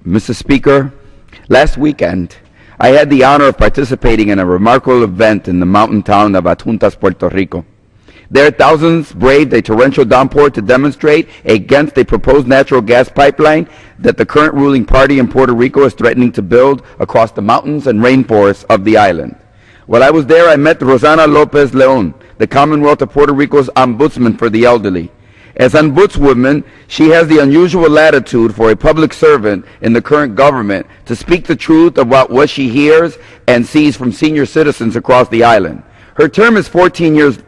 Mr. Speaker, last weekend, I had the honor of participating in a remarkable event in the mountain town of Adjuntas, Puerto Rico. There, thousands braved a torrential downpour to demonstrate against a proposed natural gas pipeline that the current ruling party in Puerto Rico is threatening to build across the mountains and rainforests of the island. While I was there, I met Rosana Lopez Leon, the Commonwealth of Puerto Rico's ombudsman for the elderly. As ombudswoman, she has the unusual latitude for a public servant in the current government to speak the truth about what she hears and sees from senior citizens across the island. Her term is 14 years,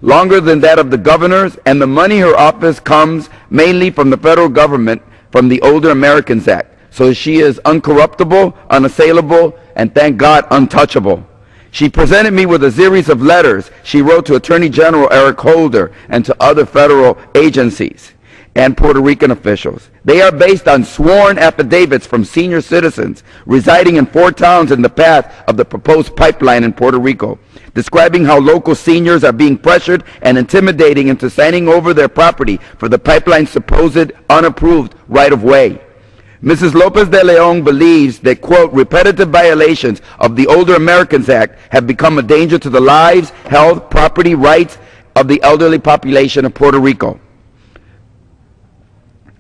longer than that of the governors, and the money her office comes mainly from the federal government, from the Older Americans Act. So she is uncorruptible, unassailable, and thank God, untouchable. She presented me with a series of letters she wrote to Attorney General Eric Holder and to other federal agencies and Puerto Rican officials. They are based on sworn affidavits from senior citizens residing in 4 towns in the path of the proposed pipeline in Puerto Rico, describing how local seniors are being pressured and intimidating into signing over their property for the pipeline's supposed unapproved right-of-way. Mrs. Lopez de Leon believes that, quote, repetitive violations of the Older Americans Act have become a danger to the lives, health, property rights of the elderly population of Puerto Rico.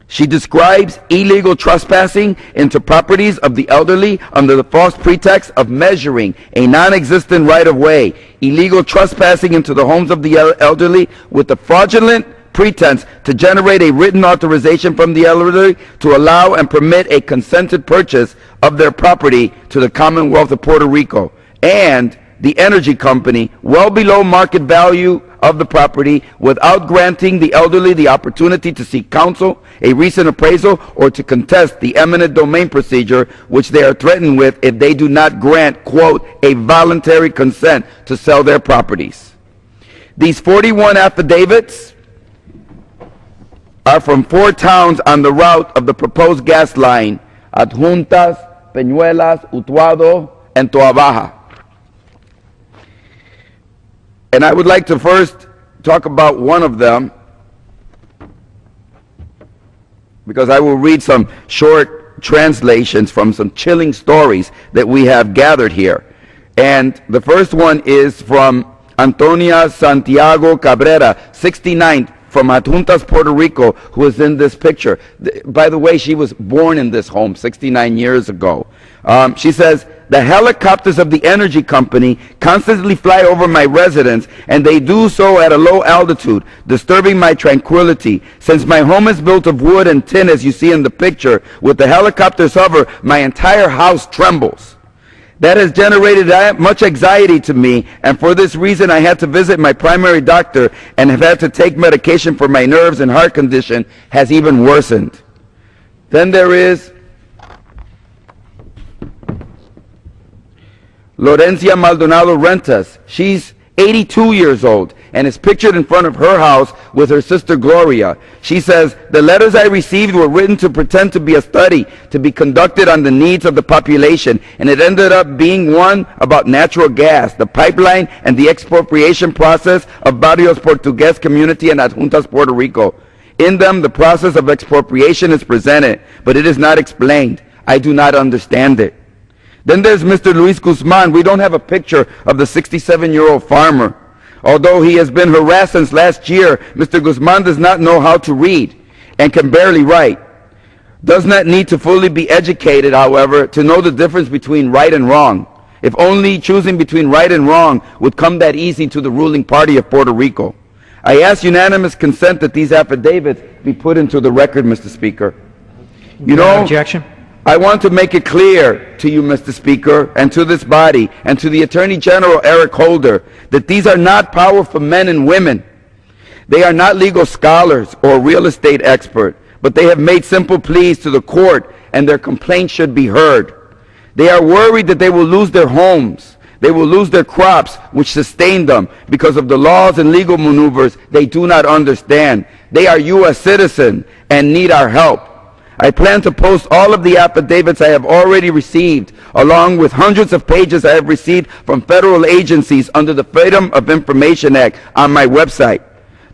She describes illegal trespassing into properties of the elderly under the false pretext of measuring a non-existent right-of-way, illegal trespassing into the homes of the elderly with the fraudulent pretense to generate a written authorization from the elderly to allow and permit a consented purchase of their property to the Commonwealth of Puerto Rico, and the energy company well below market value of the property without granting the elderly the opportunity to seek counsel, a recent appraisal, or to contest the eminent domain procedure which they are threatened with if they do not grant, quote, a voluntary consent to sell their properties. These 41 affidavits are from 4 towns on the route of the proposed gas line, Adjuntas, Peñuelas, Utuado, and Toa Baja. And I would like to first talk about one of them, because I will read some short translations from some chilling stories that we have gathered here. And the first one is from Antonia Santiago Cabrera, 69, from Adjuntas, Puerto Rico, who is in this picture. By the way, she was born in this home 69 years ago. She says, the helicopters of the energy company constantly fly over my residence, and they do so at a low altitude, disturbing my tranquility. Since my home is built of wood and tin, as you see in the picture, with the helicopters hover, my entire house trembles. That has generated much anxiety to me, and for this reason I had to visit my primary doctor and have had to take medication for my nerves, and heart condition has even worsened. Then there is Lorencia Maldonado Rentas. She's 82 years old and is pictured in front of her house with her sister Gloria. She says, the letters I received were written to pretend to be a study to be conducted on the needs of the population, and it ended up being one about natural gas, the pipeline, and the expropriation process of Barrios Portuguese community in Adjuntas, Puerto Rico. In them, the process of expropriation is presented, but it is not explained. I do not understand it. Then there's Mr. Luis Guzman. We don't have a picture of the 67-year-old farmer. Although he has been harassed since last year, Mr. Guzman does not know how to read and can barely write. Does not need to fully be educated, however, to know the difference between right and wrong. If only choosing between right and wrong would come that easy to the ruling party of Puerto Rico. I ask unanimous consent that these affidavits be put into the record, Mr. Speaker. You know, objection? I want to make it clear to you, Mr. Speaker, and to this body, and to the Attorney General Eric Holder, that these are not powerful men and women. They are not legal scholars or real estate experts, but they have made simple pleas to the court, and their complaints should be heard. They are worried that they will lose their homes. They will lose their crops, which sustain them, because of the laws and legal maneuvers they do not understand. They are U.S. citizens and need our help. I plan to post all of the affidavits I have already received, along with hundreds of pages I have received from federal agencies under the Freedom of Information Act, on my website.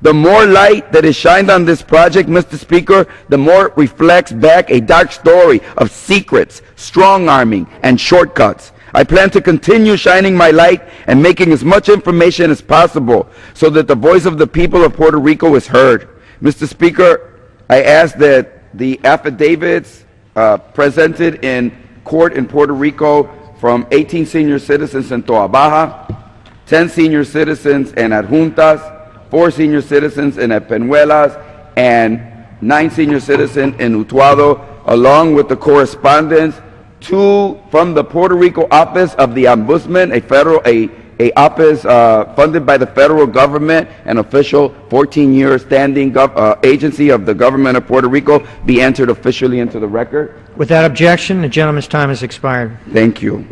The more light that is shined on this project, Mr. Speaker, the more it reflects back a dark story of secrets, strong-arming, and shortcuts. I plan to continue shining my light and making as much information as possible so that the voice of the people of Puerto Rico is heard. Mr. Speaker, I ask that the affidavits presented in court in Puerto Rico from 18 senior citizens in Toa Baja, 10 senior citizens in Adjuntas, 4 senior citizens in Peñuelas, and 9 senior citizens in Utuado, along with the correspondence from the Puerto Rico office of the Ombudsman, a office funded by the federal government, an official 14-year standing agency of the government of Puerto Rico, be entered officially into the record. Without objection, the gentleman's time has expired. Thank you.